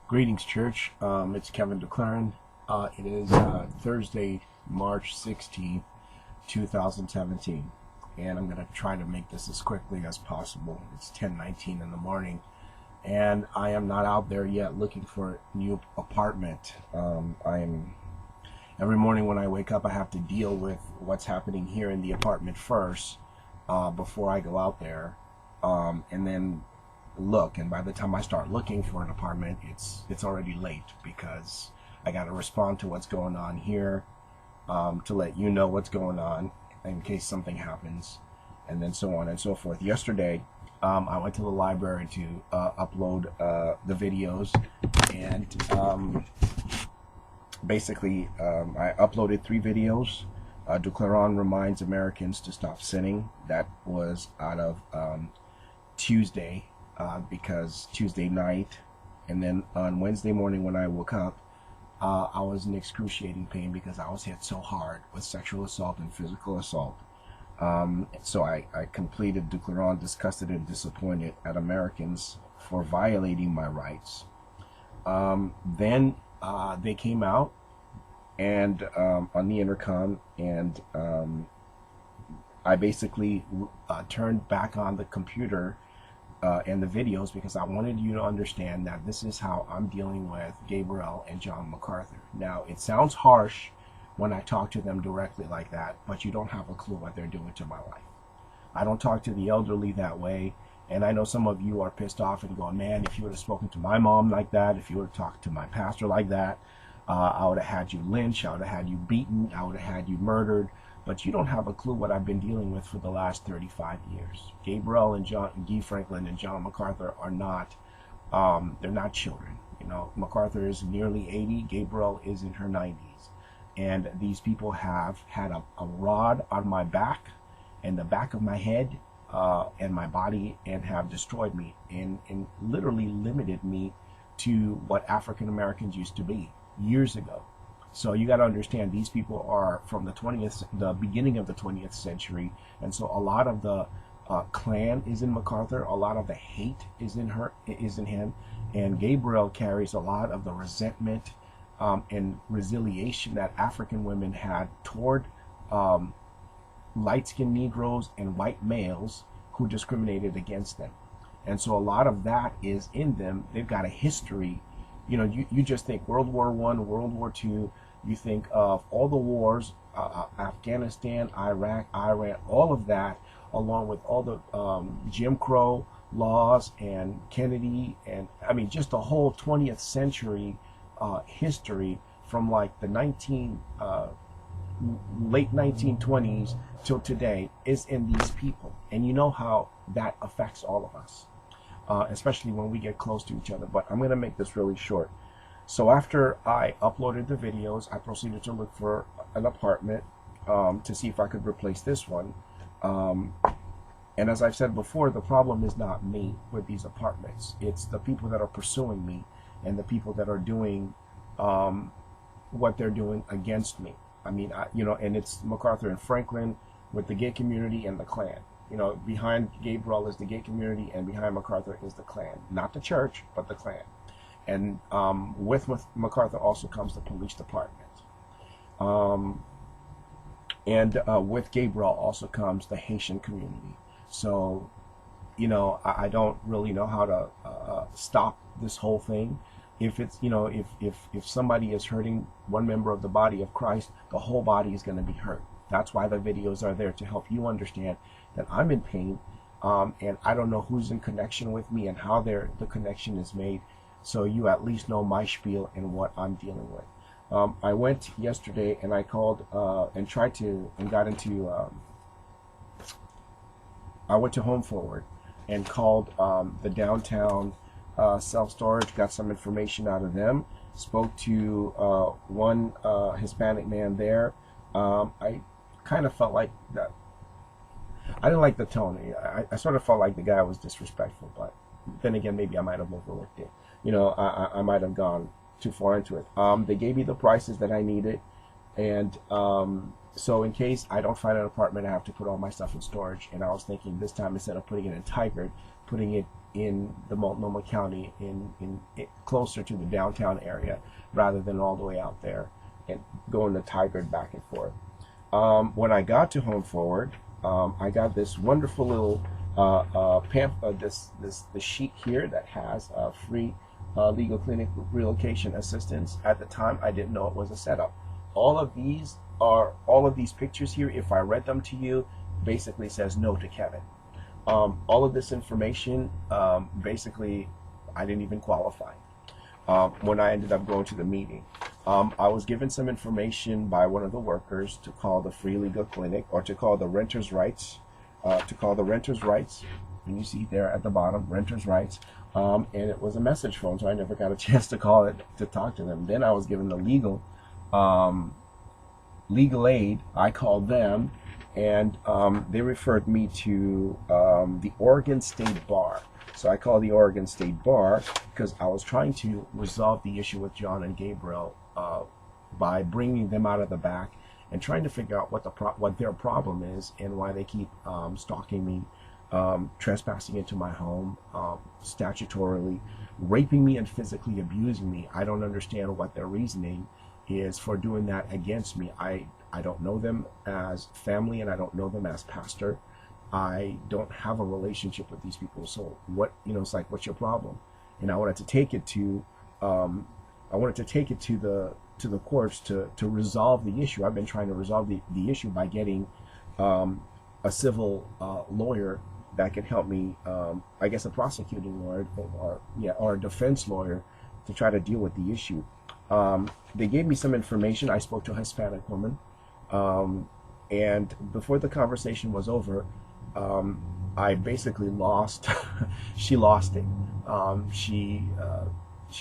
Greetings, church. It's Kevin Duclairon. It is Thursday, March 16th, 2017, and I'm going to try to make this as quickly as possible. It's 10:19 in the morning, and I am not out there yet looking for a new apartment. Every morning when I wake up, I have to deal with what's happening here in the apartment first before I go out there, and then look, and by the time I start looking for an apartment, it's already late because I got to respond to what's going on here, to let you know what's going on in case something happens, and then so on and so forth. Yesterday I went to the library to upload the videos, and basically I uploaded 3 videos. Duclairon'S reminds Americans to stop sinning. That was out of Tuesday, because Tuesday night, and then on Wednesday morning when I woke up, I was in excruciating pain because I was hit so hard with sexual assault and physical assault. So I completed Duclairon'S Disgusted and Disappointed at Americans for violating my rights. Then they came out and on the intercom, and I basically turned back on the computer and the videos because I wanted you to understand that this is how I'm dealing with Gabriel and John MacArthur. Now, it sounds harsh when I talk to them directly like that, but you don't have a clue what they're doing to my life. I don't talk to the elderly that way, and I know some of you are pissed off and going, man, if you would have spoken to my mom like that, if you would have talked to my pastor like that, I would have had you lynched, I would have had you beaten, I would have had you murdered. But you don't have a clue what I've been dealing with for the last 35 years. Gabriel and Guy Franklin and John MacArthur are not, they're not children. You know, MacArthur is nearly 80, Gabriel is in her 90s. And these people have had a rod on my back and the back of my head and my body, and have destroyed me and literally limited me to what African Americans used to be years ago. So you got to understand, these people are from the beginning of the 20th century, and so a lot of the Klan is in MacArthur, a lot of the hate is in him, and Gabriel carries a lot of the resentment and resiliation that African women had toward light-skinned Negroes and white males who discriminated against them. And so a lot of that is in them. They've got a history. You know, you just think World War I, World War II, you think of all the wars, Afghanistan, Iraq, Iran, all of that, along with all the Jim Crow laws and Kennedy, and I mean just the whole 20th century history from like the late 1920s till today is in these people. And you know how that affects all of us, especially when we get close to each other. But I'm going to make this really short. So after I uploaded the videos, I proceeded to look for an apartment to see if I could replace this one. And as I've said before, the problem is not me with these apartments. It's the people that are pursuing me and the people that are doing what they're doing against me. I mean, you know, and it's MacArthur and Franklin with the gay community and the Klan. You know, behind Gabriel is the gay community, and behind MacArthur is the Klan. Not the church, but the Klan. And with MacArthur also comes the police department. And with Gabriel also comes the Haitian community. So, you know, I don't really know how to stop this whole thing. If it's, you know, if somebody is hurting one member of the body of Christ, the whole body is going to be hurt. That's why the videos are there, to help you understand that I'm in pain, and I don't know who's in connection with me and how the connection is made. So you at least know my spiel and what I'm dealing with. I went yesterday and I called and tried to, and got into, I went to Home Forward and called the downtown self-storage, got some information out of them, spoke to one Hispanic man there. I kind of felt like that. I didn't like the tone. I sort of felt like the guy was disrespectful, but then again, maybe I might have overlooked it. You know, I might have gone too far into it. They gave me the prices that I needed, and so in case I don't find an apartment, I have to put all my stuff in storage. And I was thinking this time, instead of putting it in Tigard, putting it in the Multnomah County, in closer to the downtown area, rather than all the way out there and going to Tigard back and forth. When I got to Home Forward, I got this wonderful little the sheet here that has free legal clinic relocation assistance. At the time, I didn't know it was a setup. All of these pictures here, if I read them to you, basically says no to Kevin. All of this information, basically, I didn't even qualify. When I ended up going to the meeting, I was given some information by one of the workers to call the free legal clinic, or to call the renters' rights, and you see there at the bottom, renters' rights, and it was a message phone, so I never got a chance to call it to talk to them. Then I was given the legal aid. I called them, and they referred me to the Oregon State Bar. So I called the Oregon State Bar because I was trying to resolve the issue with John and Gabriel by bringing them out of the back and trying to figure out what their problem is and why they keep stalking me, trespassing into my home, statutorily raping me and physically abusing me. I don't understand what their reasoning is for doing that against me. I don't know them as family, and I don't know them as pastor. I don't have a relationship with these people. So what, it's like, what's your problem? And I wanted to take it to the courts to resolve the issue. I've been trying to resolve the issue by getting a civil lawyer that can help me, I guess a prosecuting lawyer or a defense lawyer to try to deal with the issue. They gave me some information. I spoke to a Hispanic woman, and before the conversation was over, I basically lost. She lost it. She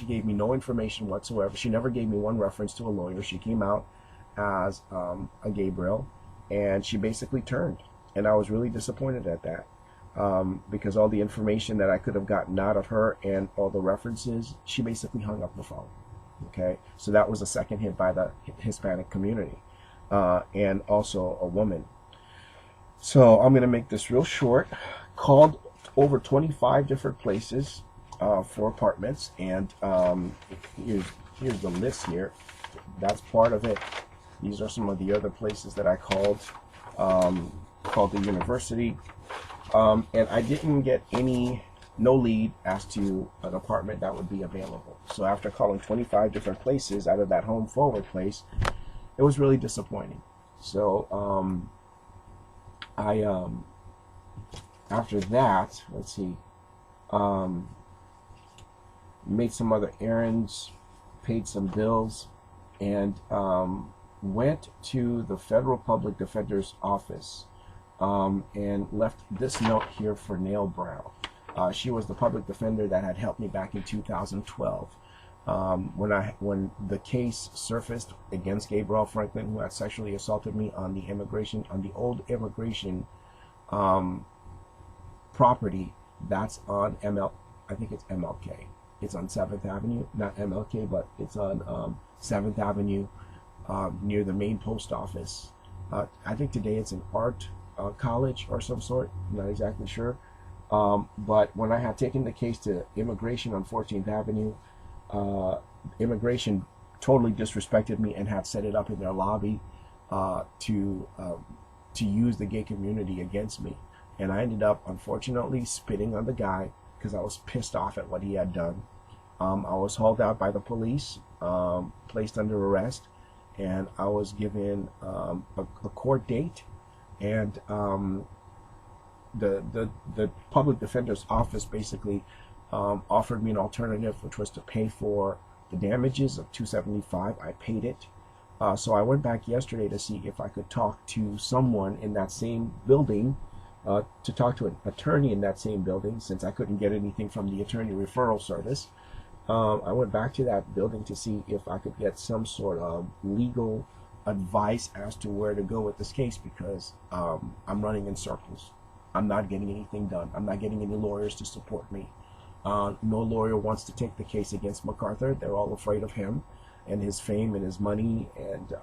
gave me no information whatsoever. She never gave me one reference to a lawyer. She came out as a Gabriel, and she basically turned. And I was really disappointed at that, because all the information that I could have gotten out of her and all the references, she basically hung up the phone. Okay, so that was a second hit by the Hispanic community, and also a woman. So I'm going to make this real short. Called over 25 different places for apartments, and here's the list here. That's part of it. These are some of the other places that I called the university, and I didn't get no lead as to an apartment that would be available. So after calling 25 different places out of that Home Forward place, it was really disappointing. So after that, let's see, made some other errands, paid some bills, and went to the Federal Public Defender's office, and left this note here for Nail Brown. She was the public defender that had helped me back in 2012. When the case surfaced against Gabriel Franklin, who had sexually assaulted me on the old immigration property that's on I think it's MLK. It's on 7th Avenue, not MLK, but it's on 7th Avenue, near the main post office. I think today it's an art college or some sort, I'm not exactly sure. But when I had taken the case to immigration on 14th Avenue, immigration totally disrespected me and had set it up in their lobby to use the gay community against me. And I ended up, unfortunately, spitting on the guy because I was pissed off at what he had done. I was hauled out by the police, placed under arrest, and I was given a court date, and the public defender's office basically offered me an alternative, which was to pay for the damages of $275. I paid it. So I went back yesterday to see if I could talk to someone in that same building, to talk to an attorney in that same building, since I couldn't get anything from the attorney referral service. I went back to that building to see if I could get some sort of legal advice as to where to go with this case, because I'm running in circles. I'm not getting anything done. I'm not getting any lawyers to support me. No lawyer wants to take the case against MacArthur. They're all afraid of him and his fame and his money, and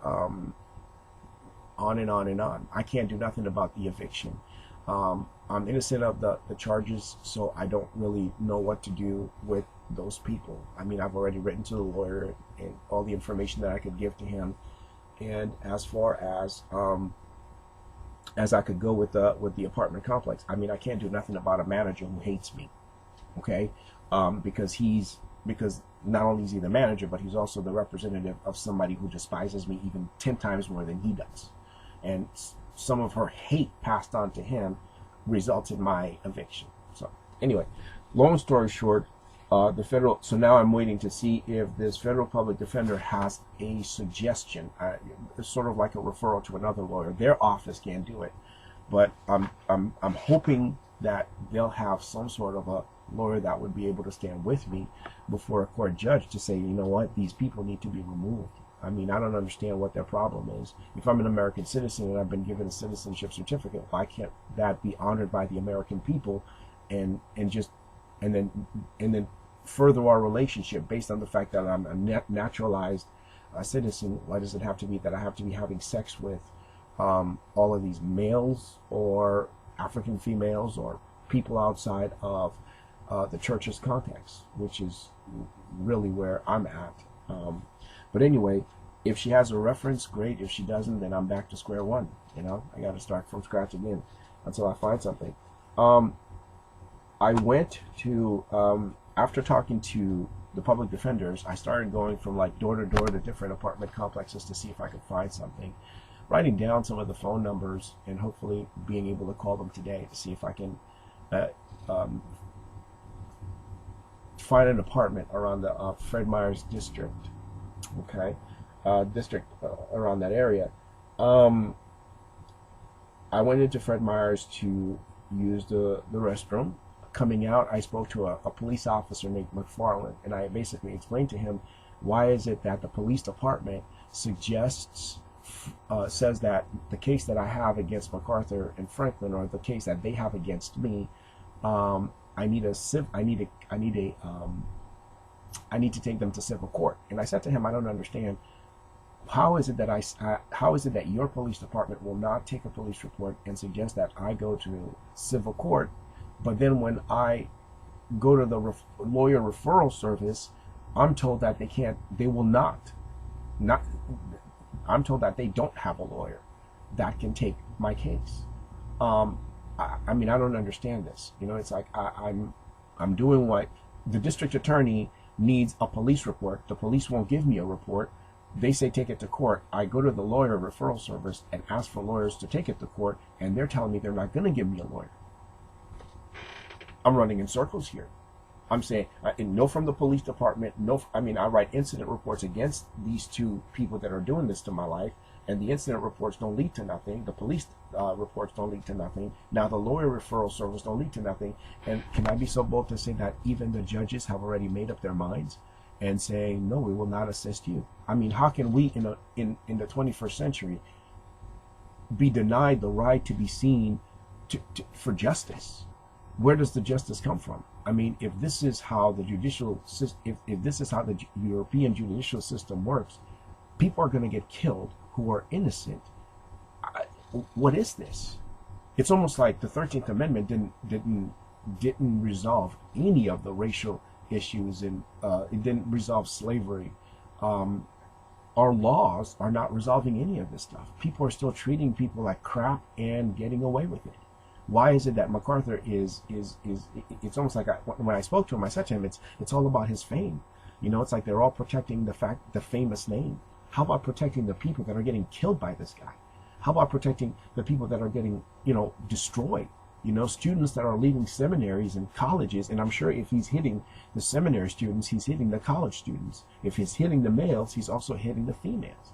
on and on and on. I can't do nothing about the eviction. I'm innocent of the charges, so I don't really know what to do with those people. I mean, I've already written to the lawyer and all the information that I could give to him. And as far as I could go with the apartment complex, I mean, I can't do nothing about a manager who hates me, okay? Because not only is he the manager, but he's also the representative of somebody who despises me even 10 times more than he does. And some of her hate passed on to him results in my eviction. So anyway, long story short, so now I'm waiting to see if this federal public defender has a suggestion. It's sort of like a referral to another lawyer. Their office can't do it, but I'm hoping that they'll have some sort of a lawyer that would be able to stand with me before a court judge to say, you know what, these people need to be removed. I mean, I don't understand what their problem is. If I'm an American citizen and I've been given a citizenship certificate, why can't that be honored by the American people and then further our relationship based on the fact that I'm a naturalized citizen? Why does it have to be that I have to be having sex with all of these males or African females or people outside of the church's context, which is really where I'm at. But anyway, if she has a reference, great. If she doesn't, then I'm back to square one. You know, I got to start from scratch again until I find something. I went to, after talking to the public defenders, I started going from like door to door to different apartment complexes to see if I could find something, writing down some of the phone numbers and hopefully being able to call them today to see if I can find an apartment around the Fred Meyer's district. Okay, around that area. I went into Fred Meyer's to use the restroom. Coming out, I spoke to a police officer named McFarland, and I basically explained to him, why is it that the police department says that the case that I have against MacArthur and Franklin, or the case that they have against me, I need to take them to civil court. And I said to him, I don't understand. How is it that your police department will not take a police report and suggest that I go to civil court, but then when I go to the lawyer referral service, I'm told that I'm told that they don't have a lawyer that can take my case. I mean, I don't understand this. You know, it's like I'm doing what the district attorney needs a police report. The police won't give me a report. They say take it to court. I go to the lawyer referral service and ask for lawyers to take it to court, and they're telling me they're not going to give me a lawyer. I'm running in circles here. I'm saying, no from the police department, no, I mean, I write incident reports against these two people that are doing this to my life, and the incident reports don't lead to nothing. The police reports don't lead to nothing. Now the lawyer referral service don't lead to nothing. And can I be so bold to say that even the judges have already made up their minds and saying, no, we will not assist you? I mean, how can we in the 21st century be denied the right to be seen for justice? Where does the justice come from? I mean, if this is how the if this is how the European judicial system works, people are going to get killed who are innocent. What is this? It's almost like the 13th Amendment didn't resolve any of the racial issues, and it didn't resolve slavery. Our laws are not resolving any of this stuff. People are still treating people like crap and getting away with it. Why is it that MacArthur is it's almost like when I spoke to him, I said to him, it's all about his fame. You know, it's like they're all protecting the famous name. How about protecting the people that are getting killed by this guy? How about protecting the people that are getting, destroyed? Students that are leaving seminaries and colleges, and I'm sure if he's hitting the seminary students, he's hitting the college students. If he's hitting the males, he's also hitting the females.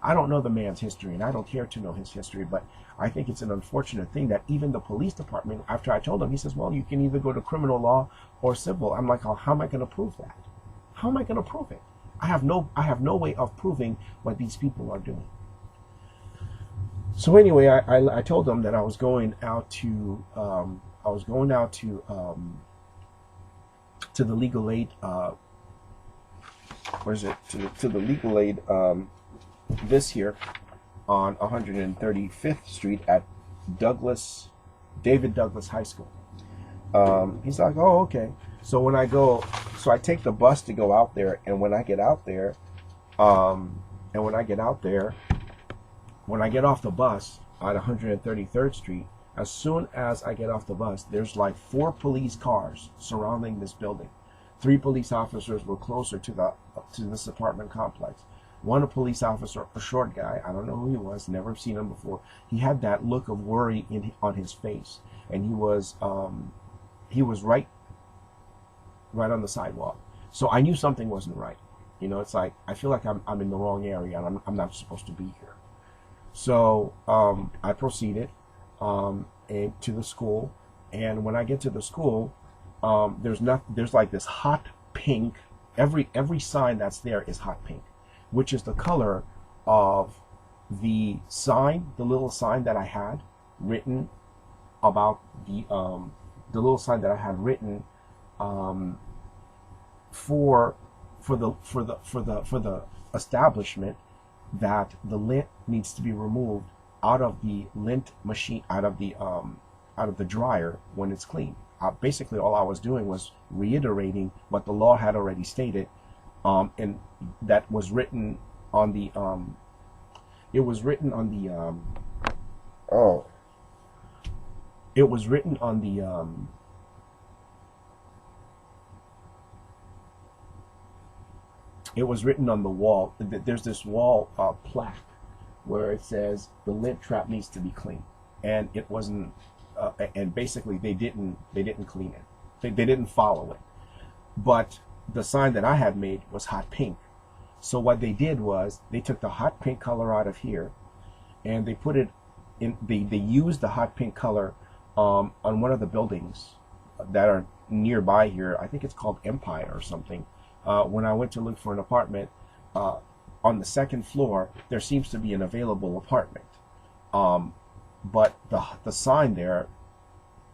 I don't know the man's history, and I don't care to know his history, but I think it's an unfortunate thing that even the police department, after I told him, he says, well, you can either go to criminal law or civil. I'm like, oh, how am I going to prove that? How am I going to prove it? I have no way of proving what these people are doing. So anyway, I told them that I was going out to the legal aid. To the legal aid this here on 135th Street at Douglas David Douglas High School. He's like, oh, okay. So when I go, so I take the bus to go out there, and when I get out there, when I get off the bus at 133rd Street, as soon as I get off the bus, there's like 4 police cars surrounding this building. 3 police officers were closer to this apartment complex. One, a police officer, a short guy, I don't know who he was, never seen him before. He had that look of worry on his face, and he was right on the sidewalk. So I knew something wasn't right. You know, it's like I feel like I'm in the wrong area, and I'm not supposed to be here. So I proceeded to the school, and when I get to the school, there's like this hot pink. Every sign that's there is hot pink, which is the color of the sign, the little sign that I had written about the little sign that I had written for the establishment, that the lint needs to be removed out of the lint machine, out of the dryer when it's clean. Basically, all I was doing was reiterating what the law had already stated, and that was written on the it was written on the wall. There's this wall plaque where it says the lint trap needs to be clean, and it wasn't. And basically, they didn't clean it. They didn't follow it. But the sign that I had made was hot pink. So what they did was they took the hot pink color out of here, and they put it in. They used the hot pink color on one of the buildings that are nearby here. I think it's called Empire or something. When I went to look for an apartment, on the second floor, there seems to be an available apartment. But the sign there,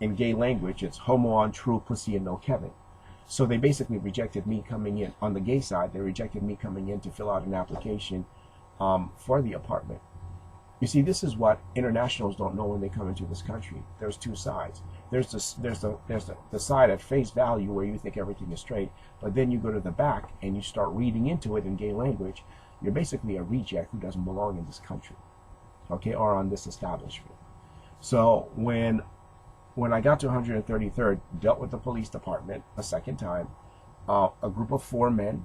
in gay language, it's homo on true pussy and no Kevin. So they basically rejected me coming in. On the gay side, they rejected me coming in to fill out an application for the apartment. You see, this is what internationals don't know when they come into this country. There's 2 sides. There's the side at face value where you think everything is straight, but then you go to the back and you start reading into it in gay language. You're basically a reject who doesn't belong in this country, okay, or on this establishment. So when I got to 133rd, dealt with the police department a second time, a group of 4 men,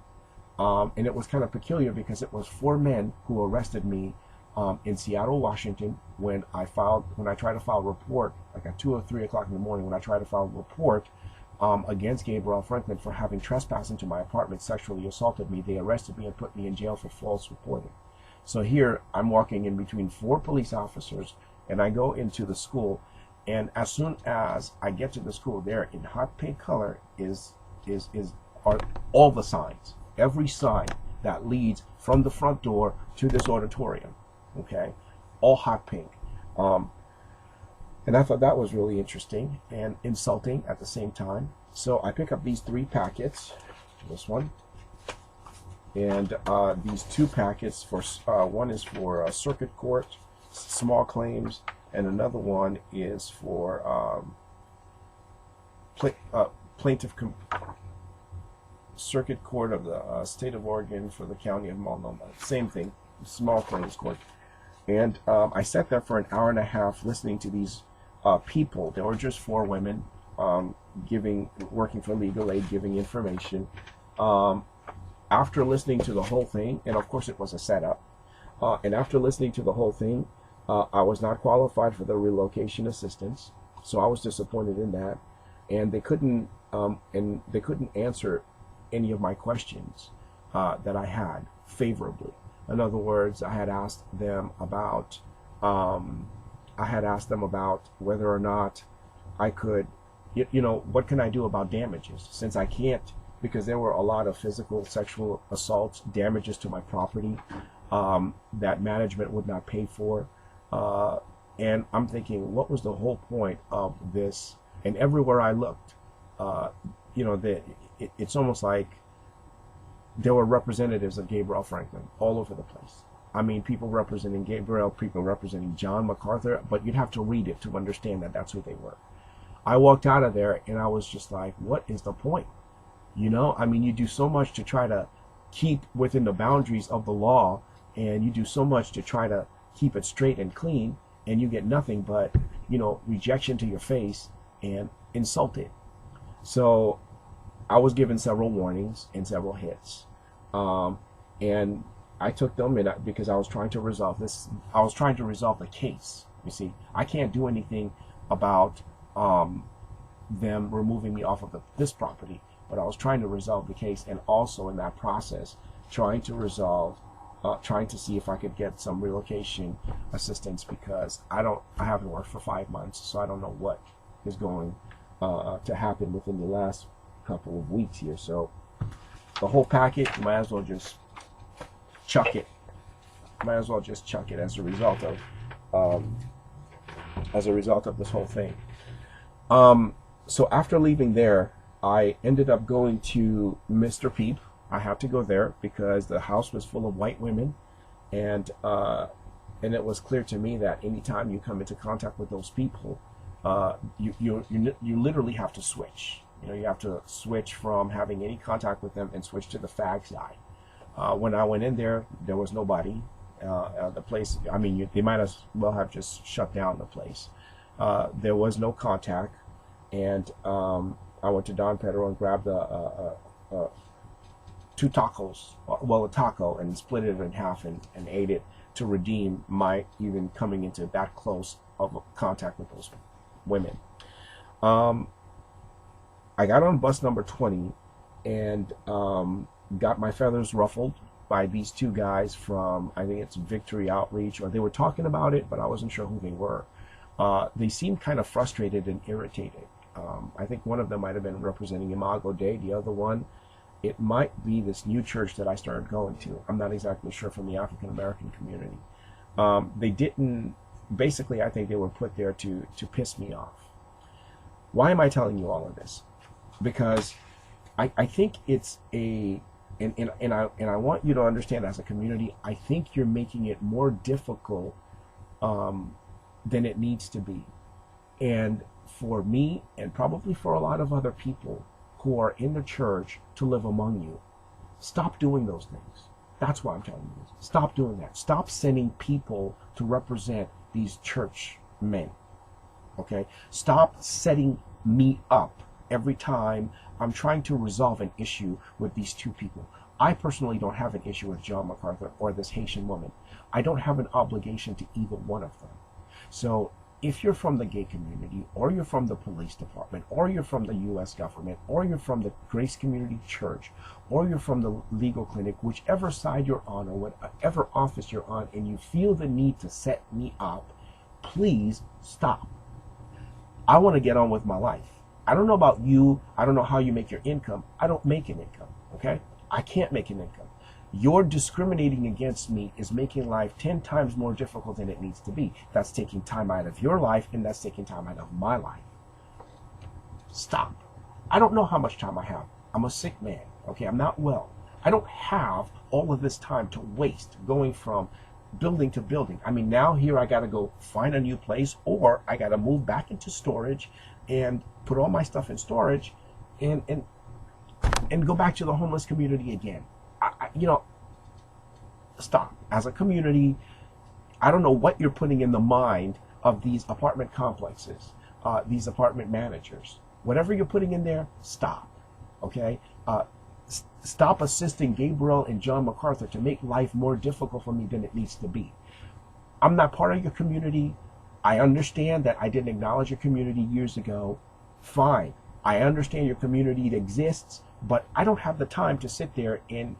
and it was kind of peculiar because it was 4 men who arrested me in Seattle, Washington, when I tried to file a report, like at 2 or 3 o'clock in the morning, when I tried to file a report against Gabriel Franklin for having trespassed into my apartment, sexually assaulted me. They arrested me and put me in jail for false reporting. So here I'm walking in between 4 police officers, and I go into the school, and as soon as I get to the school, there in hot pink color are all the signs, every sign that leads from the front door to this auditorium. Okay, all hot pink. And I thought that was really interesting and insulting at the same time. So I pick up these 3 packets, this one, and these 2 packets for one is for circuit court, small claims, and another one is for plaintiff circuit court of the state of Oregon for the county of Multnomah. Same thing, small claims court. And I sat there for an hour and a half listening to these people. There were just 4 women working for legal aid, giving information. After listening to the whole thing, and of course it was a setup, and after listening to the whole thing, I was not qualified for the relocation assistance, so I was disappointed in that. And they couldn't answer any of my questions that I had favorably. In other words, I had asked them about whether or not I could, what can I do about damages, since I can't, because there were a lot of physical, sexual assaults, damages to my property that management would not pay for. And I'm thinking, what was the whole point of this? And everywhere I looked, it's almost like there were representatives of Gabriel Franklin all over the place. I mean, people representing Gabriel, people representing John MacArthur, but you'd have to read it to understand that that's who they were. I walked out of there and I was just like, what is the point? You know, I mean, you do so much to try to keep within the boundaries of the law, and you do so much to try to keep it straight and clean, and you get nothing but, you know, rejection to your face and insulted. So I was given several warnings and several hits. And I took them because I was trying to resolve this. I was trying to resolve the case. You see, I can't do anything about them removing me off of this property, but I was trying to resolve the case, and also in that process, trying to see if I could get some relocation assistance, because I haven't worked for 5 months, so I don't know what is going to happen within the last couple of weeks here. So the whole packet, might as well just chuck it. Might as well just chuck it as a result of this whole thing. So after leaving there, I ended up going to Mr. Peep. I had to go there because the house was full of white women, and it was clear to me that anytime you come into contact with those people, you literally have to switch. You know, you have to switch from having any contact with them and switch to the fag side. When I went in there, there was nobody. The place, I mean, they might as well have just shut down the place. There was no contact, and I went to Don Pedro and grabbed two tacos, well, a taco, and split it in half and ate it to redeem my even coming into that close of contact with those women. I got on bus number 20 and got my feathers ruffled by these two guys from, I think it's Victory Outreach, or they were talking about it, but I wasn't sure who they were. They seemed kind of frustrated and irritated. I think one of them might have been representing Imago Dei. The other one, it might be this new church that I started going to. I'm not exactly sure, from the African American community. They didn't, basically I think they were put there to piss me off. Why am I telling you all of this? Because I think it's and I want you to understand, as a community, I think you're making it more difficult than it needs to be. And for me, and probably for a lot of other people who are in the church, to live among you, stop doing those things. That's why I'm telling you this. Stop doing that. Stop sending people to represent these church men. Okay? Stop setting me up every time I'm trying to resolve an issue with these two people. I personally don't have an issue with John MacArthur or this Haitian woman. I don't have an obligation to either one of them. So if you're from the gay community, or you're from the police department, or you're from the U.S. government, or you're from the Grace Community Church, or you're from the legal clinic, whichever side you're on, or whatever office you're on, and you feel the need to set me up, please stop. I want to get on with my life. I don't know about you. I don't know how you make your income. I don't make an income, okay? I can't make an income. Your discriminating against me is making life 10 times more difficult than it needs to be. That's taking time out of your life, and that's taking time out of my life. Stop. I don't know how much time I have. I'm a sick man, okay? I'm not well. I don't have all of this time to waste going from building to building. I mean, now here I got to go find a new place, or I got to move back into storage and put all my stuff in storage and go back to the homeless community again. You know, stop. As a community, I don't know what you're putting in the mind of these apartment complexes, these apartment managers. Whatever you're putting in there, stop. Okay? Stop assisting Gabriel and John MacArthur to make life more difficult for me than it needs to be. I'm not part of your community. I understand that I didn't acknowledge your community years ago. Fine. I understand your community exists, but I don't have the time to sit there and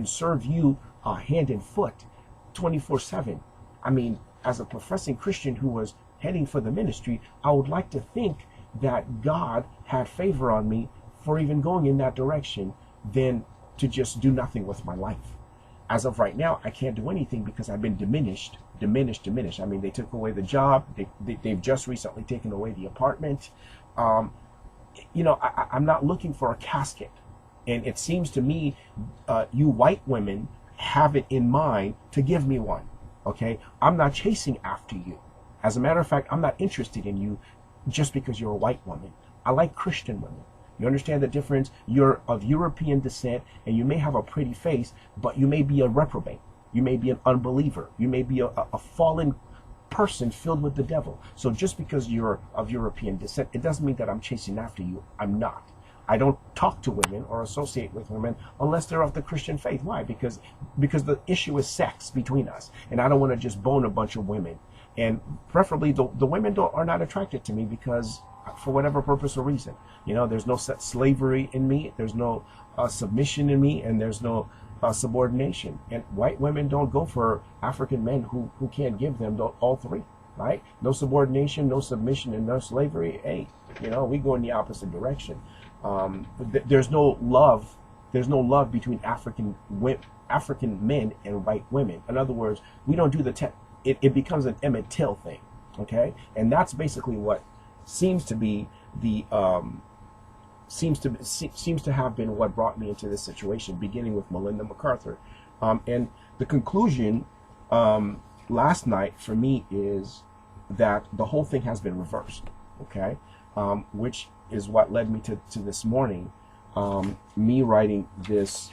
serve you hand and foot 24/7. I mean, as a professing Christian who was heading for the ministry, I would like to think that God had favor on me for even going in that direction than to just do nothing with my life. As of right now, I can't do anything because I've been diminished. I mean, they took away the job. They've just recently taken away the apartment. You know, I'm not looking for a casket. And it seems to me, you white women have it in mind to give me one. Okay, I'm not chasing after you. As a matter of fact, I'm not interested in you just because you're a white woman. I like Christian women. You understand the difference? You're of European descent and you may have a pretty face, but you may be a reprobate. You may be an unbeliever. You may be a fallen person filled with the devil. So just because you're of European descent, it doesn't mean that I'm chasing after you. I'm not. I don't talk to women or associate with women unless they're of the Christian faith. Why? Because the issue is sex between us, and I don't want to just bone a bunch of women. And preferably the women are not attracted to me because for whatever purpose or reason, there's no slavery in me, there's no submission in me, and there's no subordination. And white women don't go for African men who can't give them all three, right? No subordination, no submission, and no slavery. Hey, we go in the opposite direction. There's no love. There's no love between African men and white women. In other words, we don't do it becomes an Emmett Till thing, okay? And that's basically what seems to be the seems to have been what brought me into this situation, beginning with Melinda MacArthur. And the conclusion last night for me is that the whole thing has been reversed, okay? Which is what led me to this morning, me writing this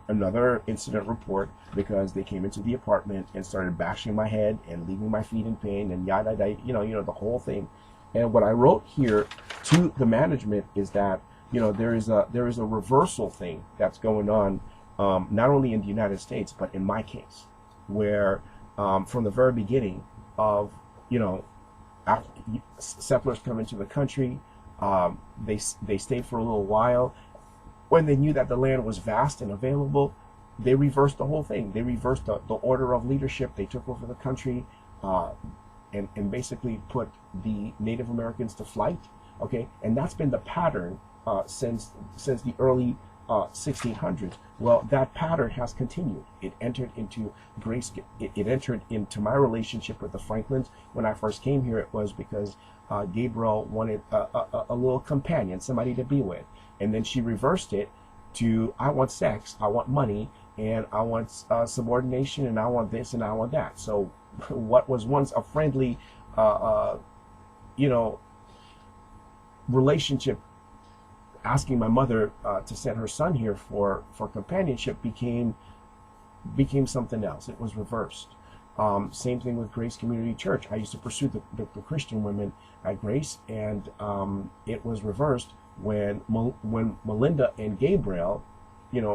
another incident report, because they came into the apartment and started bashing my head and leaving my feet in pain and yada yada, the whole thing. And what I wrote here to the management is that there is a reversal thing that's going on, not only in the United States but in my case, where from the very beginning of after settlers come into the country, they stayed for a little while. When they knew that the land was vast and available, they reversed the whole thing. They reversed the order of leadership. They took over the country, and basically put the Native Americans to flight. Okay, and that's been the pattern since the early 1600s. Well, that pattern has continued. It entered into It entered into my relationship with the Franklins. When I first came here, it was because Gabriel wanted a little companion, somebody to be with. And then she reversed it to, I want sex, I want money, and I want subordination, and I want this, and I want that. So what was once a friendly, relationship, asking my mother to send her son here for companionship, became something else. It was reversed. Same thing with Grace Community Church. I used to pursue the Christian women at Grace, and it was reversed when Melinda and Gabriel,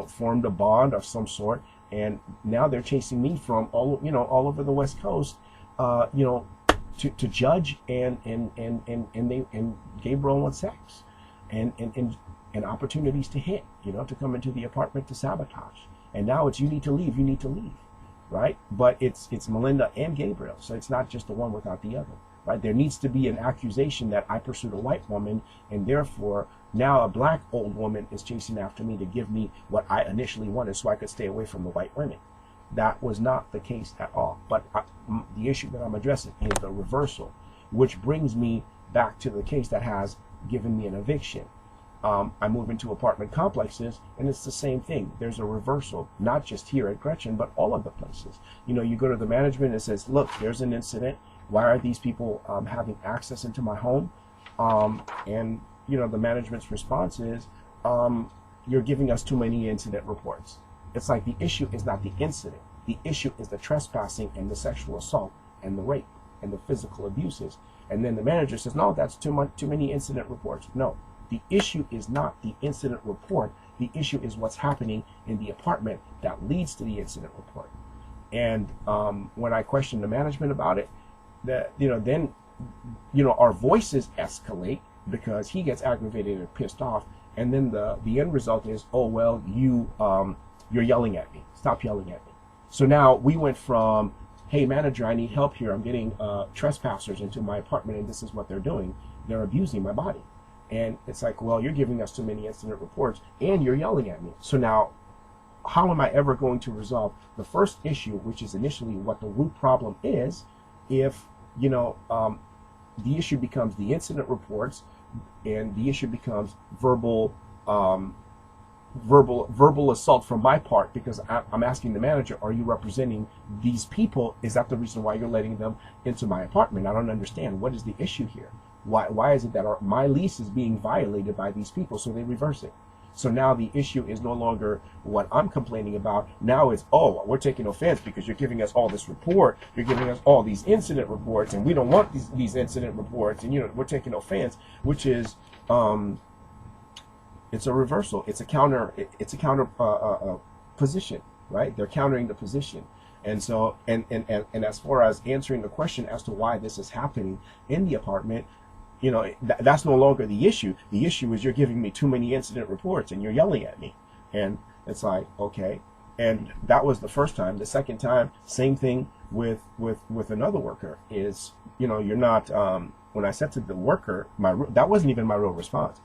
formed a bond of some sort, and now they're chasing me from all over the West Coast, to judge, and Gabriel wants sex, and opportunities to hit, to come into the apartment to sabotage. And now it's you need to leave, right? But it's Melinda and Gabriel, so it's not just the one without the other, right? There needs to be an accusation that I pursued a white woman, and therefore now a black old woman is chasing after me to give me what I initially wanted so I could stay away from the white women. That was not the case at all. But the issue that I'm addressing is the reversal, which brings me back to the case that has given me an eviction. I move into apartment complexes, and it's the same thing. There's a reversal, not just here at Gretchen, but all of the places. You go to the management and it says, look, there's an incident. Why are these people having access into my home? And the management's response is, you're giving us too many incident reports. It's like the issue is not the incident. The issue is the trespassing and the sexual assault and the rape and the physical abuses. And then the manager says, no, that's too many incident reports. No, the issue is not the incident report. The issue is what's happening in the apartment that leads to the incident report. And when I question the management about it, then our voices escalate because he gets aggravated and pissed off. And then the end result is, oh, well, you're yelling at me. Stop yelling at me. So now we went from, hey, manager, I need help here. I'm getting trespassers into my apartment, and this is what they're doing. They're abusing my body. And it's like, well, you're giving us too many incident reports, and you're yelling at me. So now, how am I ever going to resolve the first issue, which is initially what the root problem is, if, the issue becomes the incident reports, and the issue becomes verbal verbal assault from my part, because I'm asking the manager, are you representing these people? Is that the reason why you're letting them into my apartment? I don't understand. What is the issue here? Why is it that my lease is being violated by these people? So they reverse it. So now the issue is no longer what I'm complaining about. Now it's, oh, we're taking offense because you're giving us all this report. You're giving us all these incident reports, and we don't want these incident reports. And, we're taking offense, which is, it's a reversal. It's a counter position, right? They're countering the position. And so, and as far as answering the question as to why this is happening in the apartment, that's no longer the issue. The issue is you're giving me too many incident reports and you're yelling at me. And it's like, okay. And that was the first time. The second time, same thing with another worker is, you're not, when I said to the worker, that wasn't even my real response.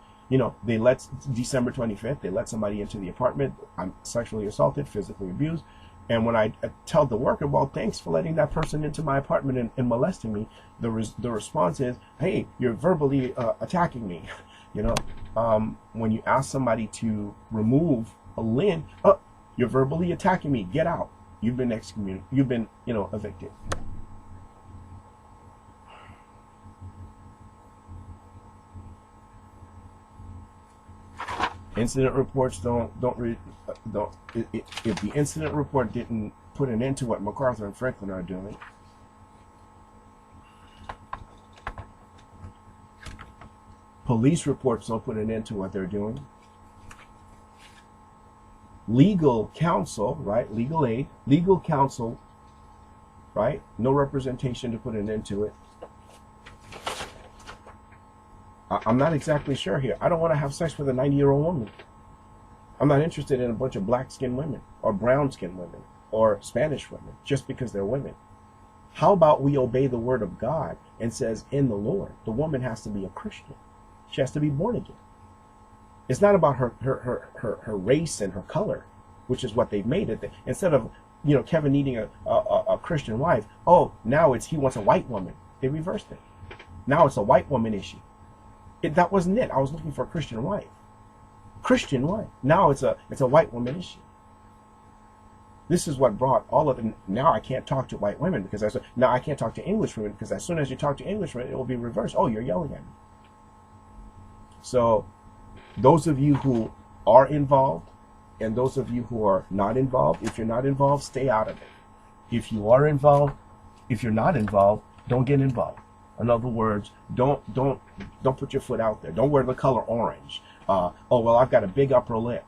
They let, December 25th, they let somebody into the apartment. I'm sexually assaulted, physically abused. And when I tell the worker, well, thanks for letting that person into my apartment and molesting me, the response is, hey, you're verbally attacking me. When you ask somebody to remove a limb, oh, you're verbally attacking me, get out. You've been excommunicated. You've been, evicted. Incident reports if the incident report didn't put an end to what MacArthur and Franklin are doing, police reports don't put an end to what they're doing, legal counsel, right, legal aid, legal counsel, right, no representation to put an end to it. I'm not exactly sure here. I don't want to have sex with a 90-year-old woman. I'm not interested in a bunch of black-skinned women or brown-skinned women or Spanish women just because they're women. How about we obey the word of God and says in the Lord, the woman has to be a Christian. She has to be born again. It's not about her race and her color, which is what they've made it. Instead of, Kevin needing a Christian wife, oh, now he wants a white woman. They reversed it. Now it's a white woman issue. That wasn't it. I was looking for a Christian wife. Christian wife. Now it's a white woman issue. This is what brought all of it. Now I can't talk to white women because now I can't talk to English women because as soon as you talk to English women, it will be reversed. Oh, you're yelling at me. So those of you who are involved and those of you who are not involved, if you're not involved, stay out of it. If you are involved, if you're not involved, don't get involved. In other words, don't put your foot out there. Don't wear the color orange. Oh well, I've got a big upper lip.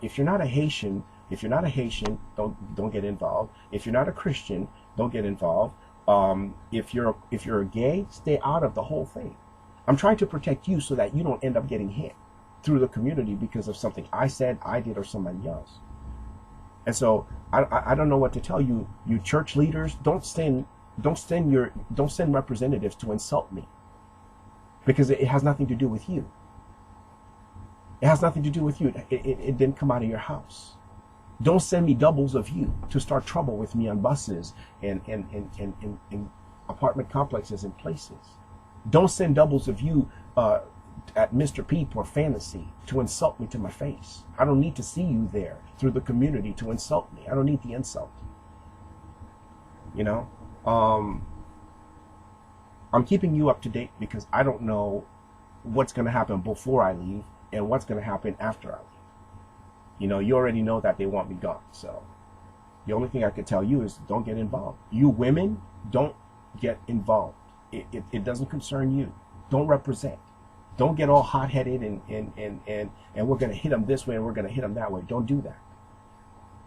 If you're not a Haitian, don't get involved. If you're not a Christian, don't get involved. If you're a gay, stay out of the whole thing. I'm trying to protect you so that you don't end up getting hit through the community because of something I said, I did, or somebody else. And so I don't know what to tell you. You church leaders, don't send representatives to insult me because it has nothing to do with you. It has nothing to do with you. It didn't come out of your house. Don't send me doubles of you to start trouble with me on buses and in apartment complexes and places. Don't send doubles of you at Mr. Peep or Fantasy to insult me to my face. I don't need to see you there through the community to insult me. I don't need the insult. I'm keeping you up to date because I don't know what's going to happen before I leave and what's going to happen after I leave. You already know that they want me gone. So the only thing I could tell you is don't get involved. You women, don't get involved. It doesn't concern you. Don't represent. Don't get all hot-headed and we're going to hit them this way and we're going to hit them that way. Don't do that.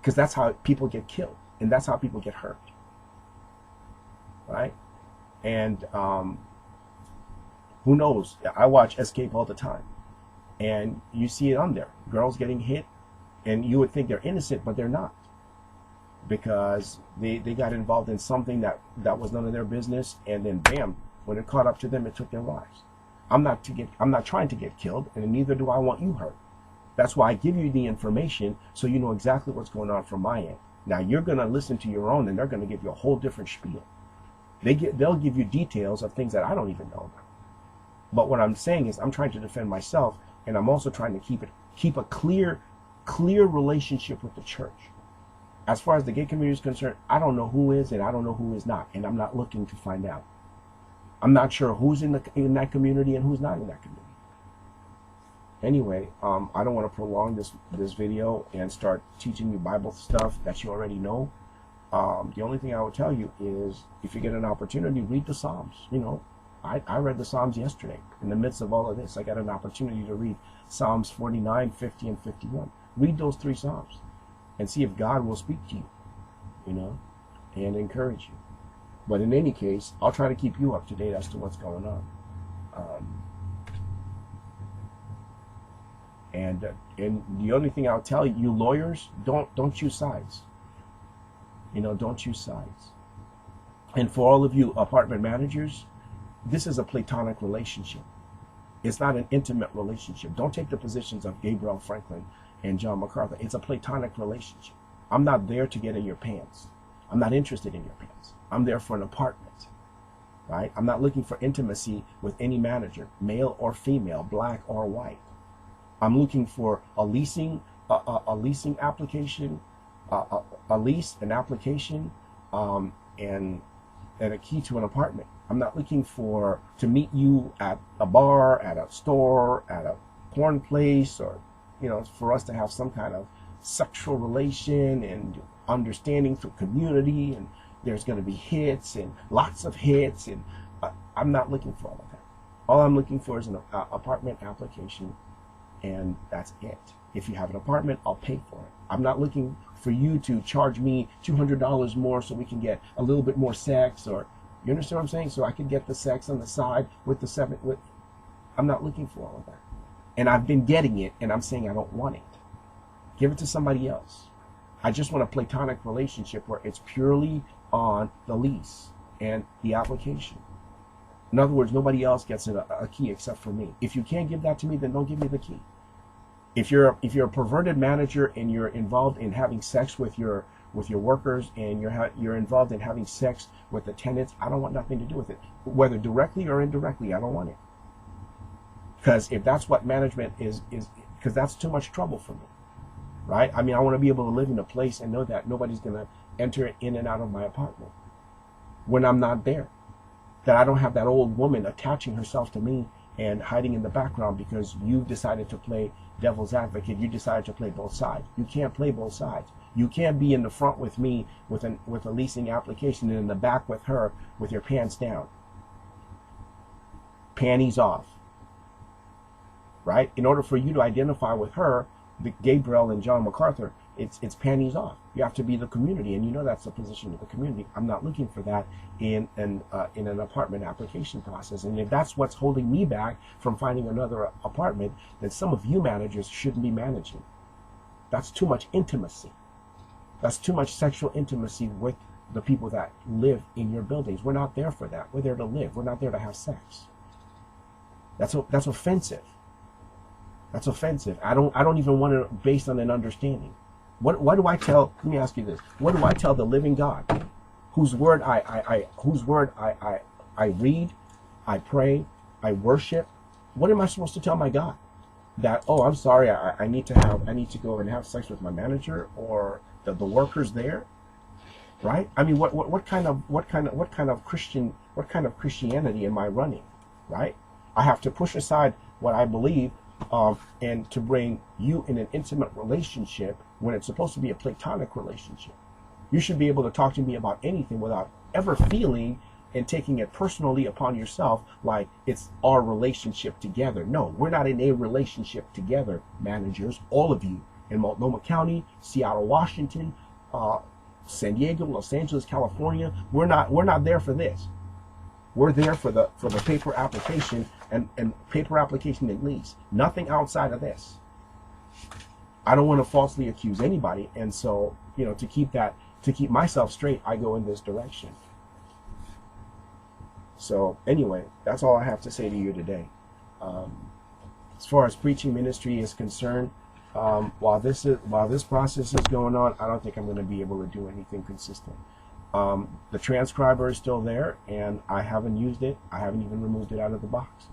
Because that's how people get killed and that's how people get hurt. Right? And who knows? I watch Escape all the time. And you see it on there. Girls getting hit. And you would think they're innocent, but they're not. Because they got involved in something that was none of their business. And then bam, when it caught up to them, it took their lives. I'm not trying to get killed, and neither do I want you hurt. That's why I give you the information so you know exactly what's going on from my end. Now you're going to listen to your own, and they're going to give you a whole different spiel. They'll give you details of things that I don't even know about. But what I'm saying is I'm trying to defend myself, and I'm also trying to keep a clear clear relationship with the church. As far as the gay community is concerned, I don't know who is and I don't know who is not, and I'm not looking to find out. I'm not sure who's in that community and who's not in that community. Anyway, I don't want to prolong this video and start teaching you Bible stuff that you already know. The only thing I would tell you is, if you get an opportunity, read the Psalms. You know, I read the Psalms yesterday. In the midst of all of this, I got an opportunity to read Psalms 49, 50, and 51. Read those 3 Psalms and see if God will speak to you, you know, and encourage you. But in any case, I'll try to keep you up to date as to what's going on. And the only thing I'll tell you, lawyers, don't choose sides. You know, don't choose sides. And for all of you apartment managers, this is a platonic relationship. It's not an intimate relationship. Don't take the positions of Gabriel Franklin and John MacArthur. It's a platonic relationship. I'm not there to get in your pants. I'm not interested in your pants. I'm there for an apartment, right? I'm not looking for intimacy with any manager, male or female, black or white. I'm looking for a leasing application, a lease, an application, and a key to an apartment. I'm not looking to meet you at a bar, at a store, at a porn place, or, you know, for us to have some kind of sexual relation and understanding through community, and there's going to be hits and lots of hits, and I'm not looking for all of that. All I'm looking for is an apartment application, and that's it. If you have an apartment, I'll pay for it. I'm not looking for you to charge me $200 more so we can get a little bit more sex, or, you understand what I'm saying? So I can get the sex on the side with the I'm not looking for all of that. And I've been getting it, and I'm saying I don't want it. Give it to somebody else. I just want a platonic relationship where it's purely on the lease and the application. In other words, nobody else gets a key except for me. If you can't give that to me, then don't give me the key. If you're a perverted manager and you're involved in having sex with your workers, and you're involved in having sex with the tenants, I don't want nothing to do with it. Whether directly or indirectly, I don't want it. Because if that's what management is because that's too much trouble for me, right? I mean, I want to be able to live in a place and know that nobody's going to enter in and out of my apartment when I'm not there. That I don't have that old woman attaching herself to me and hiding in the background because you've decided to play devil's advocate. You decided to play both sides. You can't play both sides. You can't be in the front with me with a leasing application, and in the back with her with your pants down, panties off, right? In order for you to identify with her, the Gabriel and John MacArthur, it's panties off. You have to be the community, and you know that's the position of the community. I'm not looking for that in an apartment application process. And if that's what's holding me back from finding another apartment, then some of you managers shouldn't be managing. That's too much intimacy. That's too much sexual intimacy with the people that live in your buildings. We're not there for that. We're there to live. We're not there to have sex. That's offensive. That's offensive. I don't even want it based on an understanding. What do I tell? Let me ask you this. What do I tell the living God, whose word I read, I pray, I worship? What am I supposed to tell my God? That, oh, I'm sorry, I need to go and have sex with my manager or the workers there, right? I mean, what kind of Christianity am I running, right? I have to push aside what I believe, and to bring you in an intimate relationship when it's supposed to be a platonic relationship. You should be able to talk to me about anything without ever feeling and taking it personally upon yourself like it's our relationship together. No, we're not in a relationship together, managers, all of you in Multnomah County, Seattle, Washington, San Diego, Los Angeles, California. We're not there for this. We're there for the paper application and paper application and lease. Nothing outside of this. I don't want to falsely accuse anybody, and so, you know, to keep myself straight, I go in this direction. So anyway, that's all I have to say to you today. As far as preaching ministry is concerned, while this process is going on, I don't think I'm going to be able to do anything consistent. The transcriber is still there, and I haven't used it. I haven't even removed it out of the box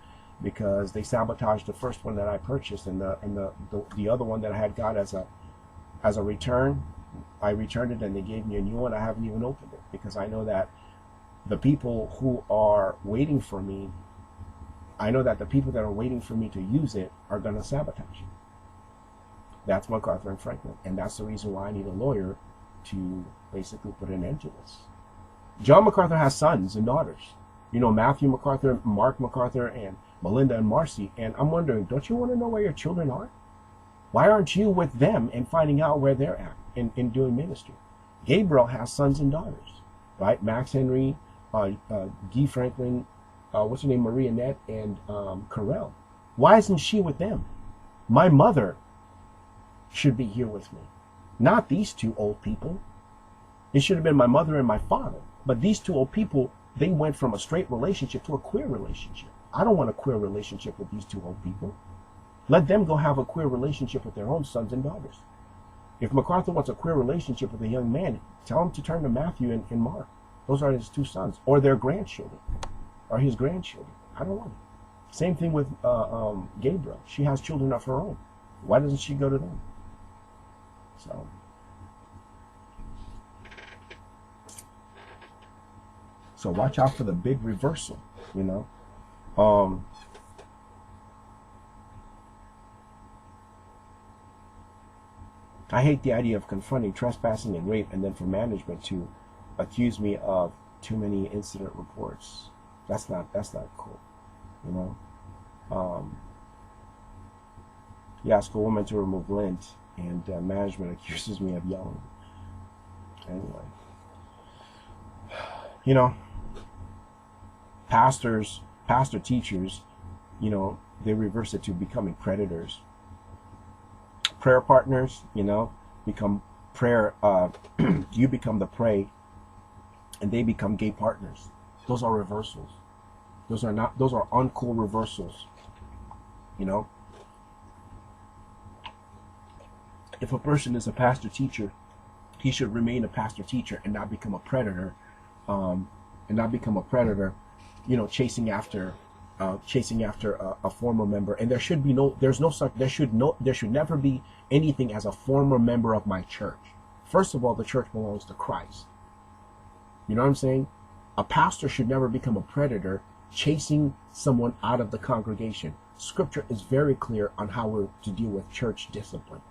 because they sabotaged the first one that I purchased, and the other one that I had got as As a return, I returned it and they gave me a new one. I haven't even opened it because I know that the people who are waiting for me, I know that the people that are waiting for me to use it are going to sabotage it. That's MacArthur and Franklin. And that's the reason why I need a lawyer to basically put an end to this. John MacArthur has sons and daughters. You know, Matthew MacArthur, Mark MacArthur, and Melinda and Marcy. And I'm wondering, don't you want to know where your children are? Why aren't you with them and finding out where they're at in doing ministry? Gabriel has sons and daughters, right? Max Henry, Guy Franklin, what's her name, Marie Annette, and Carell. Why isn't she with them? My mother should be here with me, not these two old people. It should have been my mother and my father. But these two old people, they went from a straight relationship to a queer relationship. I don't want a queer relationship with these two old people. Let them go have a queer relationship with their own sons and daughters. If MacArthur wants a queer relationship with a young man, tell him to turn to Matthew and Mark. Those are his two sons, or their grandchildren, or his grandchildren. I don't want it. Same thing with Gabriel. She has children of her own. Why doesn't she go to them? So watch out for the big reversal, you know. I hate the idea of confronting trespassing and rape and then for management to accuse me of too many incident reports. That's not cool, you know. You ask a woman to remove lint and management accuses me of yelling. Anyway, you know, pastor teachers, you know, they reverse it to becoming predators. Prayer partners, you know, become prayer, you become the prey and they become gay partners. Those are reversals. Those are uncool reversals, you know. If a person is a pastor teacher, he should remain a pastor teacher and not become a predator, you know, chasing after a former member. And there should never be anything as a former member of my church. First of all, the church belongs to Christ. You know what I'm saying? A pastor should never become a predator chasing someone out of the congregation. Scripture is very clear on how we're to deal with church discipline.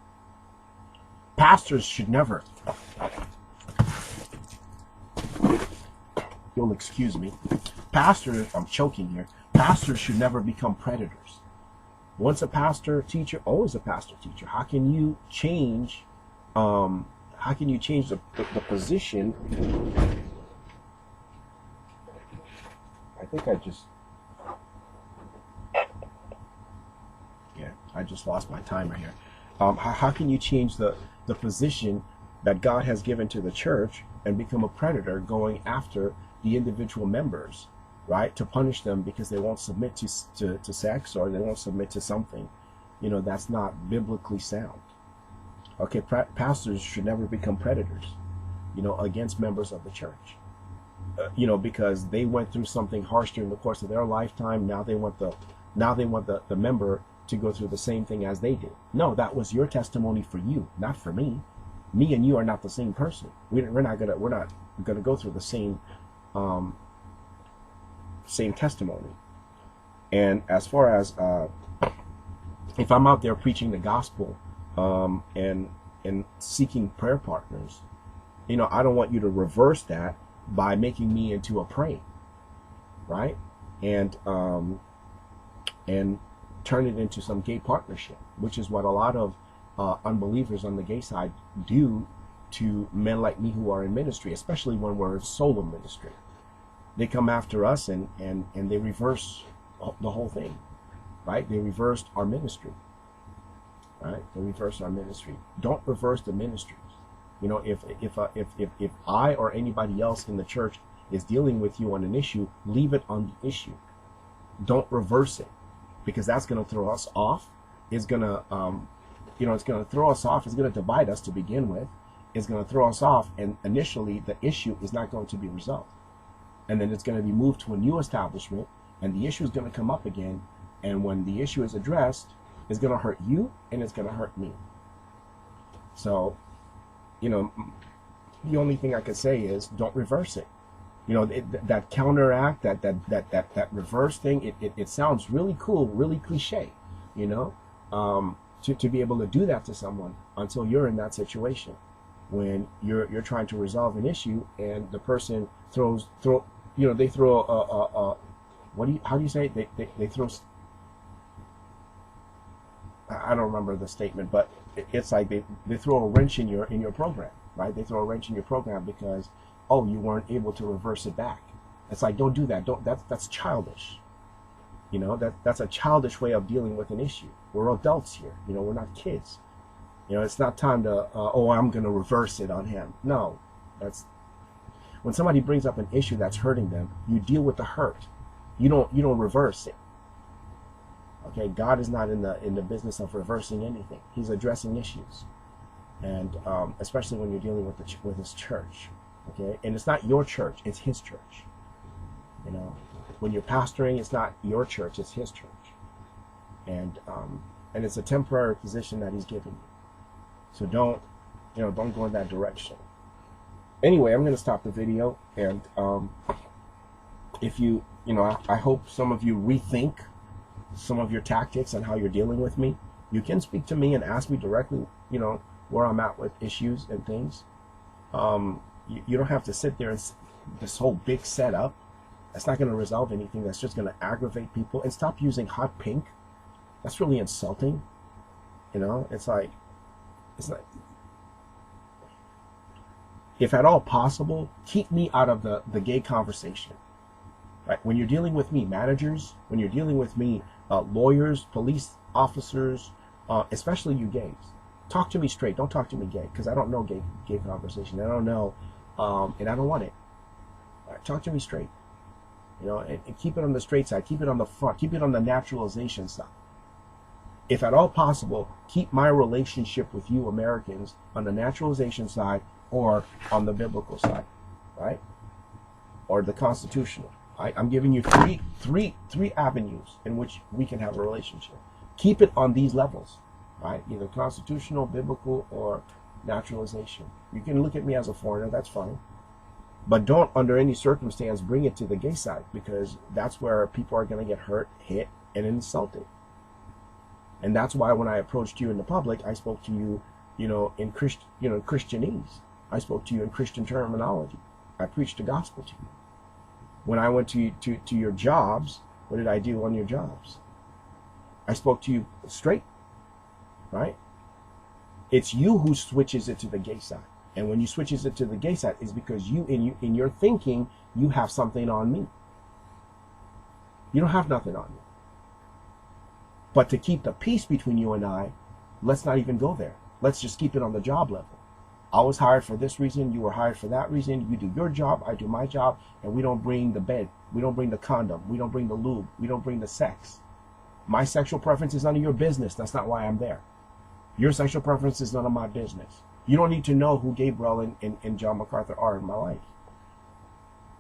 Pastors should never, you'll excuse me, I'm choking here. Pastors should never become predators. Once a pastor teacher, always a pastor teacher. How can you change the position? I just lost my timer here. How can you change the position that God has given to the church and become a predator going after the individual members, right? To punish them because they won't submit to sex or they won't submit to something, you know, that's not biblically sound. Okay, pastors should never become predators, you know, against members of the church, you know, because they went through something harsh during the course of their lifetime. Now they want the member to go through the same thing as they did. No, that was your testimony for you, not for me. Me and you are not the same person. We're not gonna go through the same testimony. And as far as if I'm out there preaching the gospel and seeking prayer partners, you know, I don't want you to reverse that by making me into a prey, right? And turn it into some gay partnership, which is what a lot of unbelievers on the gay side do to men like me who are in ministry, especially when we're in solo ministry. They come after us and they reverse the whole thing, right? They reversed our ministry, right? They reverse our ministry. Don't reverse the ministries. You know, if I or anybody else in the church is dealing with you on an issue, leave it on the issue. Don't reverse it, because that's going to throw us off. It's going to, it's going to throw us off. It's going to divide us to begin with. It's going to throw us off, and initially the issue is not going to be resolved. And then it's going to be moved to a new establishment, and the issue is going to come up again. And when the issue is addressed, it's going to hurt you and it's going to hurt me. So, you know, the only thing I could say is don't reverse it. You know, that counteract, that reverse thing, it sounds really cool, really cliche, you know, to be able to do that to someone until you're in that situation when you're trying to resolve an issue and the person they throw how do you say it? They throw, I don't remember the statement, but it's like they throw a wrench in your program, right? They throw a wrench in your program because, oh, you weren't able to reverse it back. It's like, don't do that. That's childish. You know, that's a childish way of dealing with an issue. We're adults here. You know, we're not kids. You know, it's not time to, I'm going to reverse it on him. No, that's when somebody brings up an issue that's hurting them, you deal with the hurt. You don't reverse it. Okay, God is not in the business of reversing anything. He's addressing issues, and especially when you're dealing with His church. Okay, and it's not your church; it's His church. You know, when you're pastoring, it's not your church; it's His church, and it's a temporary position that He's giving you. So don't go in that direction. Anyway, I'm going to stop the video, and if I hope some of you rethink some of your tactics and how you're dealing with me. You can speak to me and ask me directly, you know, where I'm at with issues and things. You don't have to sit there and this whole big setup. That's not going to resolve anything. That's just going to aggravate people. And stop using hot pink. That's really insulting. You know, it's like, if at all possible, keep me out of the gay conversation. Right? When you're dealing with me, managers, when you're dealing with me, lawyers, police officers, especially you gays, talk to me straight. Don't talk to me gay, because I don't know gay conversation. I don't know, and I don't want it. Right? Talk to me straight. You know, and keep it on the straight side. Keep it on the front. Keep it on the naturalization side. If at all possible, keep my relationship with you Americans on the naturalization side or on the biblical side, right? Or the constitutional. I'm giving you three avenues in which we can have a relationship. Keep it on these levels, right? Either constitutional, biblical, or naturalization. You can look at me as a foreigner, that's fine. But don't, under any circumstance, bring it to the gay side, because that's where people are going to get hurt, hit, and insulted. And that's why when I approached you in the public, I spoke to you, in Christianese. I spoke to you in Christian terminology. I preached the gospel to you. When I went to your jobs, what did I do on your jobs? I spoke to you straight, right? It's you who switches it to the gay side. And when you switches it to the gay side, it's because you in your thinking, you have something on me. You don't have nothing on me. But to keep the peace between you and I, let's not even go there. Let's just keep it on the job level. I was hired for this reason, you were hired for that reason, you do your job, I do my job, and we don't bring the bed, we don't bring the condom, we don't bring the lube, we don't bring the sex. My sexual preference is none of your business, that's not why I'm there. Your sexual preference is none of my business. You don't need to know who Gabriel and John MacArthur are in my life.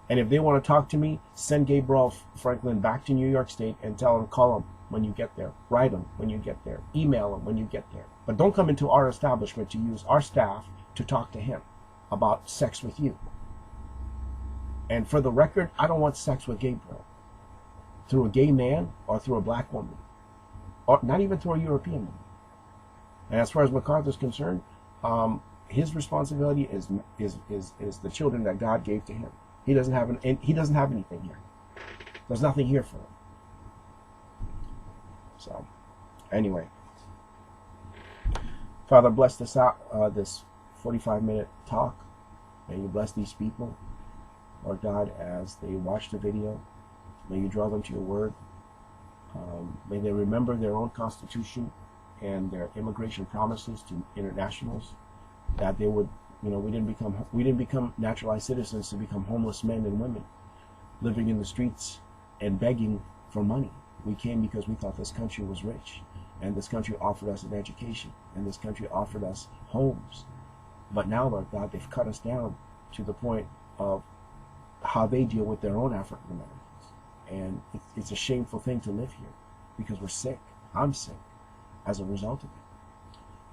And if they want to talk to me, send Gabriel Franklin back to New York State and tell him, call him when you get there, write him when you get there, email him when you get there. But don't come into our establishment to use our staff to talk to him about sex with you. And for the record, I don't want sex with Gabriel through a gay man or through a black woman, or not even through a European woman. And as far as MacArthur's concerned, his responsibility is the children that God gave to him. He doesn't have anything here. There's nothing here for him. So, anyway, Father, bless this 45-minute talk. May you bless these people, Lord God, as they watch the video. May you draw them to your word. May they remember their own constitution and their immigration promises to internationals, that they would, we didn't become naturalized citizens to become homeless men and women living in the streets and begging for money. We came because we thought this country was rich, and this country offered us an education, and this country offered us homes. But now, Lord God, they've cut us down to the point of how they deal with their own African Americans. And it's a shameful thing to live here because we're sick. I'm sick as a result of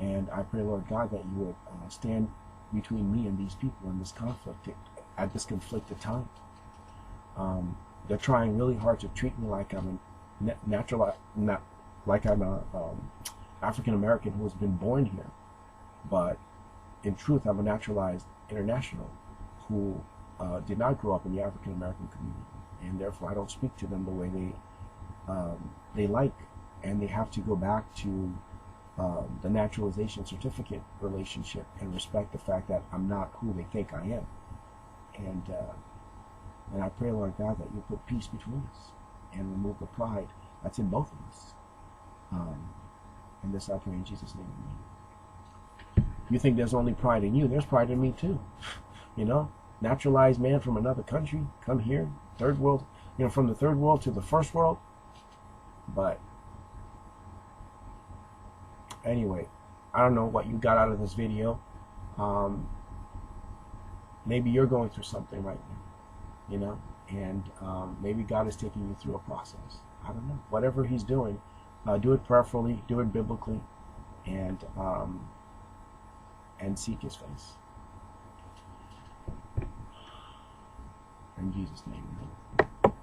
it. And I pray, Lord God, that you would stand between me and these people in this conflict at this conflicted time. They're trying really hard to treat me like I'm a not like I'm a African American who has been born here, but in truth, I'm a naturalized international who did not grow up in the African American community, and therefore I don't speak to them the way they like, and they have to go back to the naturalization certificate relationship and respect the fact that I'm not who they think I am. And I pray, Lord God, that you put peace between us and remove the pride that's in both of us. And this I pray in Jesus' name. Amen. You think there's only pride in you? There's pride in me too. You know, naturalized man from another country, come here, third world, you know, from the third world to the first world. But anyway, I don't know what you got out of this video. Maybe you're going through something right now, you know, and maybe God is taking you through a process. I don't know. Whatever he's doing, do it prayerfully, do it biblically, and seek his face. In Jesus' name, amen.